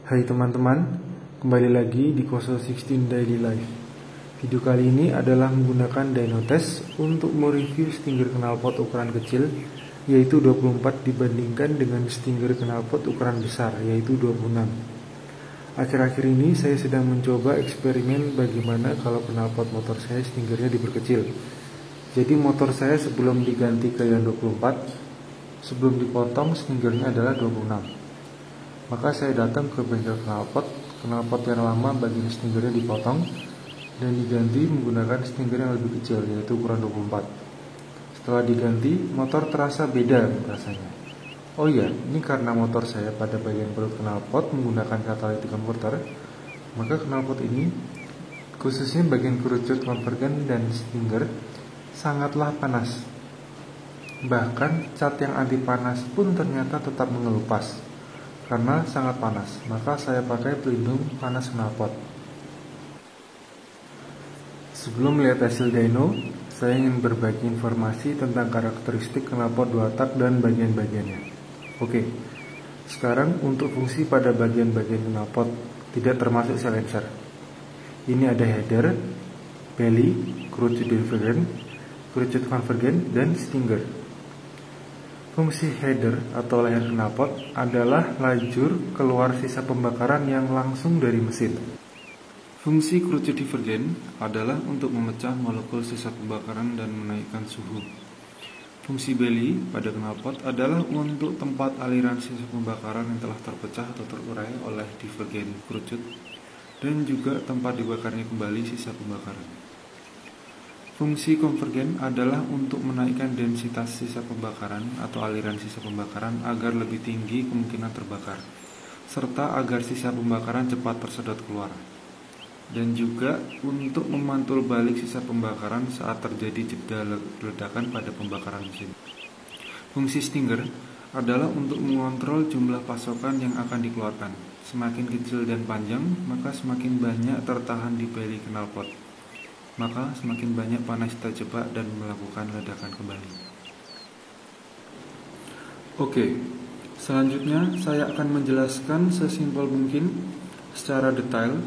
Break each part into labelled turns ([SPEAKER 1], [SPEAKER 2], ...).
[SPEAKER 1] Hai teman-teman, kembali lagi di Koso 16 Daily Life. Video kali ini adalah menggunakan Dynotest untuk mereview stinger knalpot ukuran kecil, yaitu 24 dibandingkan dengan stinger knalpot ukuran besar, yaitu 26. Akhir-akhir ini saya sedang mencoba eksperimen bagaimana kalau knalpot motor saya stingernya diperkecil. Jadi motor saya sebelum diganti ke yang 24, sebelum dipotong stingernya adalah 26. Maka saya datang ke bengkel knalpot yang lama bagian stingernya dipotong dan diganti menggunakan stinger yang lebih kecil, yaitu ukuran 24. Setelah diganti, motor terasa beda rasanya. Oh iya, ini karena motor saya pada bagian perut knalpot menggunakan catalytic converter, maka knalpot ini, khususnya bagian kerucut konvergen dan stinger, sangatlah panas. Bahkan cat yang anti panas pun ternyata tetap mengelupas. Karena sangat panas, maka saya pakai pelindung panas knalpot. Sebelum melihat hasil dyno, saya ingin berbagi informasi tentang karakteristik knalpot 2 tak dan bagian-bagiannya. Oke, sekarang untuk fungsi pada bagian-bagian knalpot, tidak termasuk silencer. Ini ada header, belly, kerucut konvergen, dan stinger. Fungsi header atau leher knalpot adalah lajur keluar sisa pembakaran yang langsung dari mesin. Fungsi kerucut divergen adalah untuk memecah molekul sisa pembakaran dan menaikkan suhu. Fungsi belly pada knalpot adalah untuk tempat aliran sisa pembakaran yang telah terpecah atau terurai oleh divergen kerucut dan juga tempat dibakarnya kembali sisa pembakaran. Fungsi konvergen adalah untuk menaikkan densitas sisa pembakaran atau aliran sisa pembakaran agar lebih tinggi kemungkinan terbakar, serta agar sisa pembakaran cepat tersedot keluar. Dan juga untuk memantul balik sisa pembakaran saat terjadi jeda ledakan pada pembakaran mesin. Fungsi stinger adalah untuk mengontrol jumlah pasokan yang akan dikeluarkan. Semakin kecil dan panjang, maka semakin banyak tertahan di belly knalpot. Maka semakin banyak panas terjebak dan melakukan ledakan kembali. Oke, selanjutnya saya akan menjelaskan sesimpel mungkin secara detail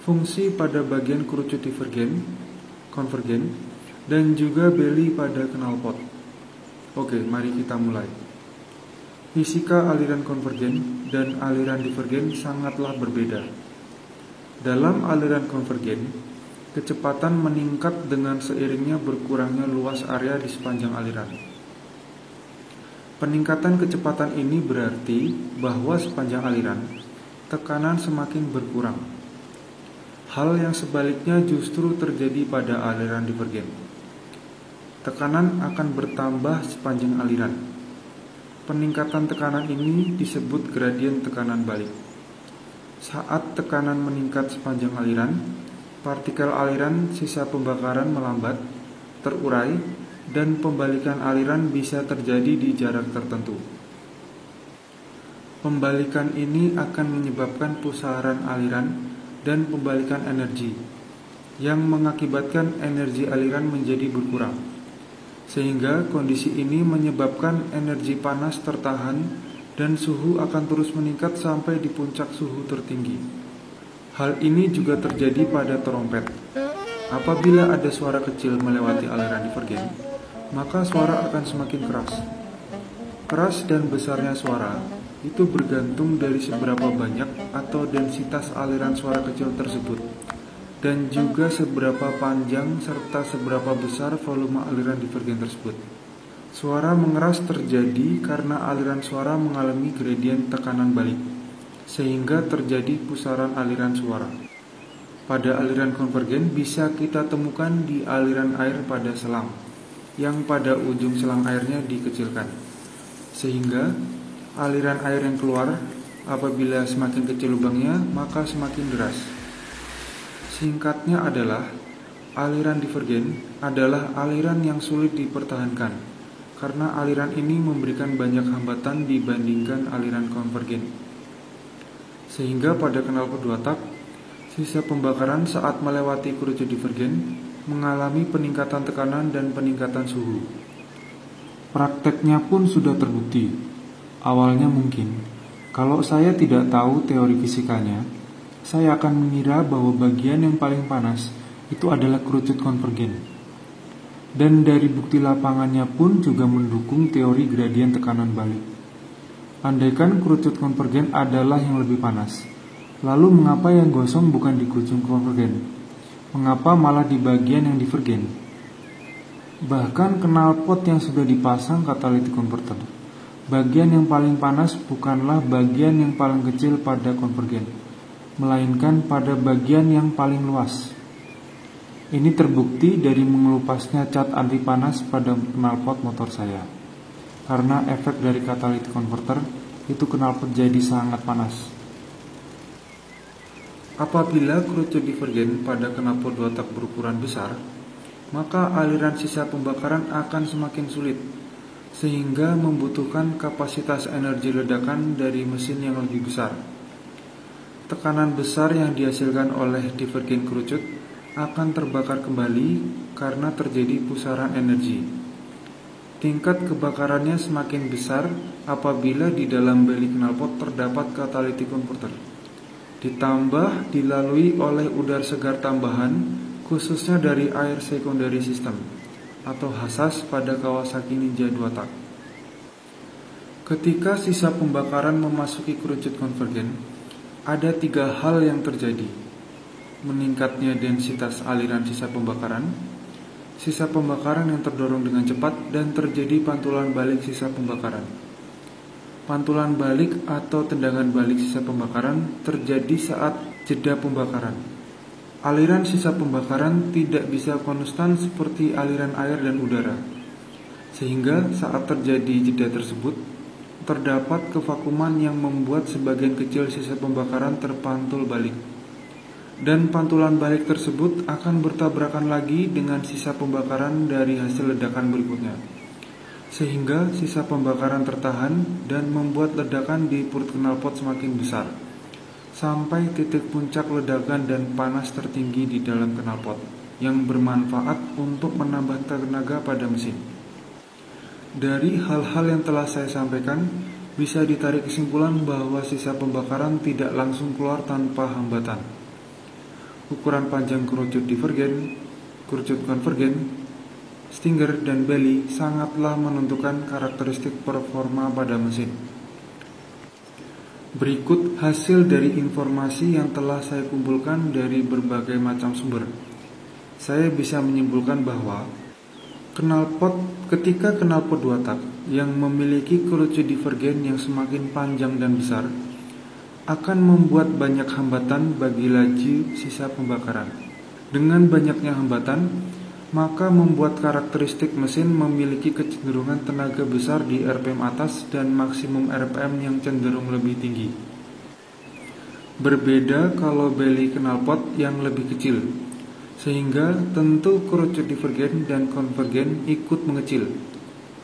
[SPEAKER 1] fungsi pada bagian kerucut divergen, konvergen, dan juga belly pada knalpot. Oke, mari kita mulai. Fisika aliran konvergen dan aliran divergen sangatlah berbeda. Dalam aliran konvergen, kecepatan meningkat dengan seiringnya berkurangnya luas area di sepanjang aliran. Peningkatan kecepatan ini berarti bahwa sepanjang aliran, tekanan semakin berkurang. Hal yang sebaliknya justru terjadi pada aliran divergen. Tekanan akan bertambah sepanjang aliran. Peningkatan tekanan ini disebut gradien tekanan balik. Saat tekanan meningkat sepanjang aliran, partikel aliran sisa pembakaran melambat, terurai, dan pembalikan aliran bisa terjadi di jarak tertentu. Pembalikan ini akan menyebabkan pusaran aliran dan pembalikan energi, yang mengakibatkan energi aliran menjadi berkurang. Sehingga kondisi ini menyebabkan energi panas tertahan dan suhu akan terus meningkat sampai di puncak suhu tertinggi. Hal ini juga terjadi pada trompet. Apabila ada suara kecil melewati aliran divergen, maka suara akan semakin keras. Keras dan besarnya suara itu bergantung dari seberapa banyak atau densitas aliran suara kecil tersebut, dan juga seberapa panjang serta seberapa besar volume aliran divergen tersebut. Suara mengeras terjadi karena aliran suara mengalami gradien tekanan balik, sehingga terjadi pusaran aliran suara. Pada aliran konvergen bisa kita temukan di aliran air pada selang, yang pada ujung selang airnya dikecilkan, sehingga aliran air yang keluar apabila semakin kecil lubangnya maka semakin deras. Singkatnya adalah, aliran divergen adalah aliran yang sulit dipertahankan, karena aliran ini memberikan banyak hambatan dibandingkan aliran konvergen. Sehingga pada knalpot 2 tak, sisa pembakaran saat melewati kerucut divergen mengalami peningkatan tekanan dan peningkatan suhu. Prakteknya pun sudah terbukti. Awalnya mungkin Kalau saya tidak tahu teori fisikanya, saya akan mengira bahwa bagian yang paling panas itu adalah kerucut konvergen. Dan dari bukti lapangannya pun juga mendukung teori gradien tekanan balik. Andaikan kerucut konvergen adalah yang lebih panas, lalu mengapa yang gosong bukan di kerucut konvergen? Mengapa malah di bagian yang divergen? Bahkan knalpot yang sudah dipasang catalytic converter, bagian yang paling panas bukanlah bagian yang paling kecil pada konvergen, melainkan pada bagian yang paling luas. Ini terbukti dari mengelupasnya cat anti panas pada knalpot motor saya. Karena efek dari catalytic converter, itu knalpot jadi sangat panas. Apabila kerucut divergen pada knalpot 2 tak berukuran besar, maka aliran sisa pembakaran akan semakin sulit, sehingga membutuhkan kapasitas energi ledakan dari mesin yang lebih besar. Tekanan besar yang dihasilkan oleh divergen kerucut akan terbakar kembali karena terjadi pusaran energi. Tingkat kebakarannya semakin besar apabila di dalam beli knalpot terdapat catalytic converter, ditambah dilalui oleh udara segar tambahan, khususnya dari air secondary system atau HASAS pada Kawasaki Ninja 2 tak. Ketika sisa pembakaran memasuki kerucut konvergen, ada 3 hal yang terjadi: meningkatnya densitas aliran sisa pembakaran yang terdorong dengan cepat, dan terjadi pantulan balik sisa pembakaran. Pantulan balik atau tendangan balik sisa pembakaran terjadi saat jeda pembakaran. Aliran sisa pembakaran tidak bisa konstan seperti aliran air dan udara, sehingga saat terjadi jeda tersebut, terdapat kevakuman yang membuat sebagian kecil sisa pembakaran terpantul balik. Dan pantulan balik tersebut akan bertabrakan lagi dengan sisa pembakaran dari hasil ledakan berikutnya, sehingga sisa pembakaran tertahan dan membuat ledakan di perut knalpot semakin besar, sampai titik puncak ledakan dan panas tertinggi di dalam knalpot, yang bermanfaat untuk menambah tenaga pada mesin. Dari hal-hal yang telah saya sampaikan, bisa ditarik kesimpulan bahwa sisa pembakaran tidak langsung keluar tanpa hambatan. Ukuran panjang kerucut divergen, kerucut konvergen, stinger, dan belly sangatlah menentukan karakteristik performa pada mesin. Berikut hasil dari informasi yang telah saya kumpulkan dari berbagai macam sumber. Saya bisa menyimpulkan bahwa ketika knalpot 2 tak yang memiliki kerucut divergen yang semakin panjang dan besar akan membuat banyak hambatan bagi laju sisa pembakaran. Dengan banyaknya hambatan, maka membuat karakteristik mesin memiliki kecenderungan tenaga besar di RPM atas dan maksimum RPM yang cenderung lebih tinggi. Berbeda kalau belly knalpot yang lebih kecil, sehingga tentu kerucut divergen dan konvergen ikut mengecil.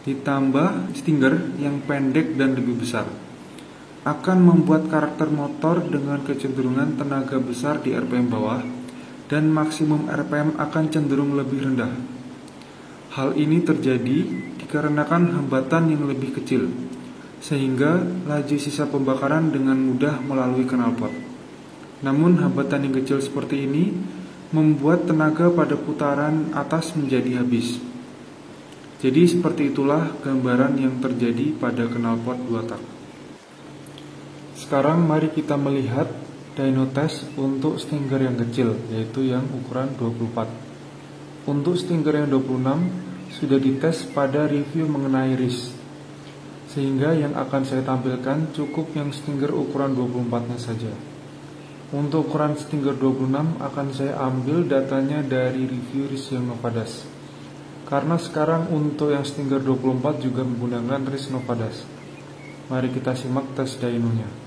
[SPEAKER 1] Ditambah stinger yang pendek dan lebih besar, akan membuat karakter motor dengan kecenderungan tenaga besar di RPM bawah, dan maksimum RPM akan cenderung lebih rendah. Hal ini terjadi dikarenakan hambatan yang lebih kecil, sehingga laju sisa pembakaran dengan mudah melalui knalpot. Namun hambatan yang kecil seperti ini membuat tenaga pada putaran atas menjadi habis. Jadi seperti itulah gambaran yang terjadi pada knalpot 2 tak. Sekarang mari kita melihat dyno test untuk stinger yang kecil, yaitu yang ukuran 24. Untuk stinger yang 26 sudah dites pada review mengenai RIS, sehingga yang akan saya tampilkan cukup yang stinger ukuran 24-nya saja. Untuk ukuran stinger 26 akan saya ambil datanya dari review RIS yang Novadas, karena sekarang untuk yang stinger 24 juga menggunakan RIS Novadas. Mari kita simak tes dynonya.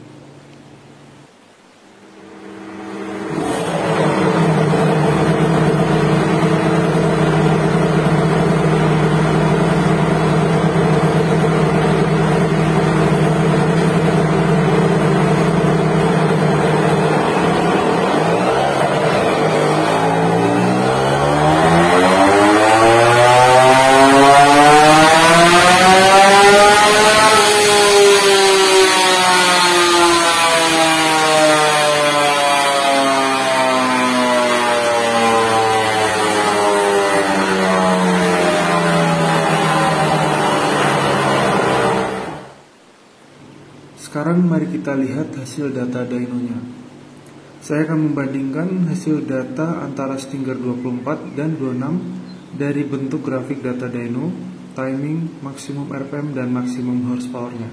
[SPEAKER 1] Sekarang mari kita lihat hasil data dyno-nya. Saya akan membandingkan hasil data antara Stinger 24 dan 26 dari bentuk grafik data dyno, timing, maksimum RPM, dan maksimum horsepower-nya.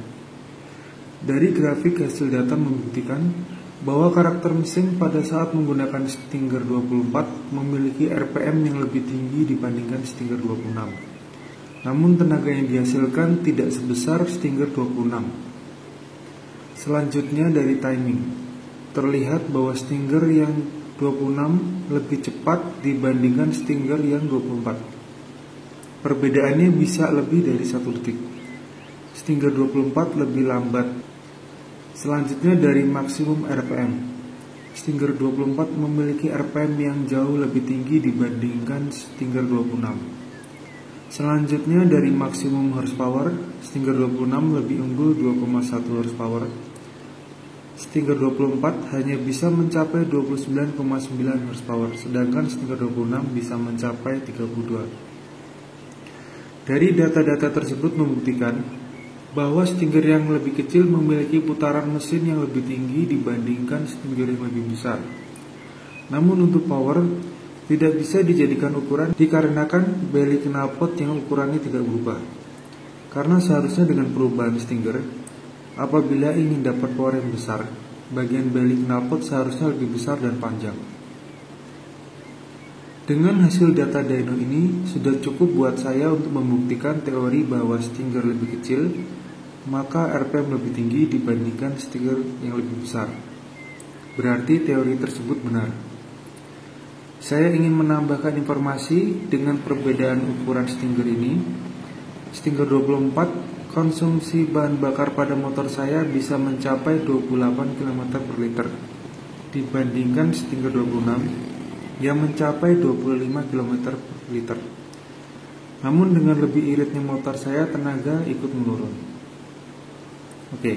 [SPEAKER 1] Dari grafik hasil data membuktikan bahwa karakter mesin pada saat menggunakan Stinger 24 memiliki RPM yang lebih tinggi dibandingkan Stinger 26. Namun tenaga yang dihasilkan tidak sebesar Stinger 26. Selanjutnya dari timing. Terlihat bahwa Stinger yang 26 lebih cepat dibandingkan Stinger yang 24. Perbedaannya bisa lebih dari 1 detik. Stinger 24 lebih lambat. Selanjutnya dari maksimum RPM. Stinger 24 memiliki RPM yang jauh lebih tinggi dibandingkan Stinger 26. Selanjutnya dari maksimum horsepower, Stinger 26 lebih unggul 2,1 horsepower. Stinger 24 hanya bisa mencapai 29,9 horsepower, sedangkan Stinger 26 bisa mencapai 32. Dari data-data tersebut membuktikan bahwa Stinger yang lebih kecil memiliki putaran mesin yang lebih tinggi dibandingkan Stinger yang lebih besar. Namun untuk power tidak bisa dijadikan ukuran dikarenakan belly knalpot yang ukurannya tidak berubah. Karena seharusnya dengan perubahan Stinger, apabila ingin dapat power yang besar, bagian belly knalpot seharusnya lebih besar dan panjang. Dengan hasil data dyno ini sudah cukup buat saya untuk membuktikan teori bahwa Stinger lebih kecil, maka RPM lebih tinggi dibandingkan Stinger yang lebih besar. Berarti teori tersebut benar. Saya ingin menambahkan informasi dengan perbedaan ukuran Stinger ini. Stinger 24 konsumsi bahan bakar pada motor saya bisa mencapai 28 km per liter dibandingkan Stinger 26 yang mencapai 25 km per liter. Namun dengan lebih iritnya motor saya, tenaga ikut menurun. Oke,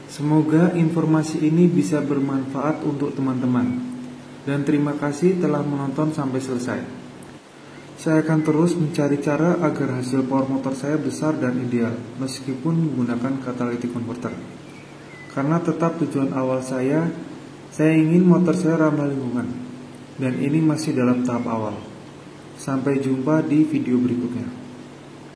[SPEAKER 1] semoga informasi ini bisa bermanfaat untuk teman-teman. Dan terima kasih telah menonton sampai selesai. Saya akan terus mencari cara agar hasil power motor saya besar dan ideal, meskipun menggunakan catalytic converter. Karena tetap tujuan awal saya ingin motor saya ramah lingkungan. Dan ini masih dalam tahap awal. Sampai jumpa di video berikutnya.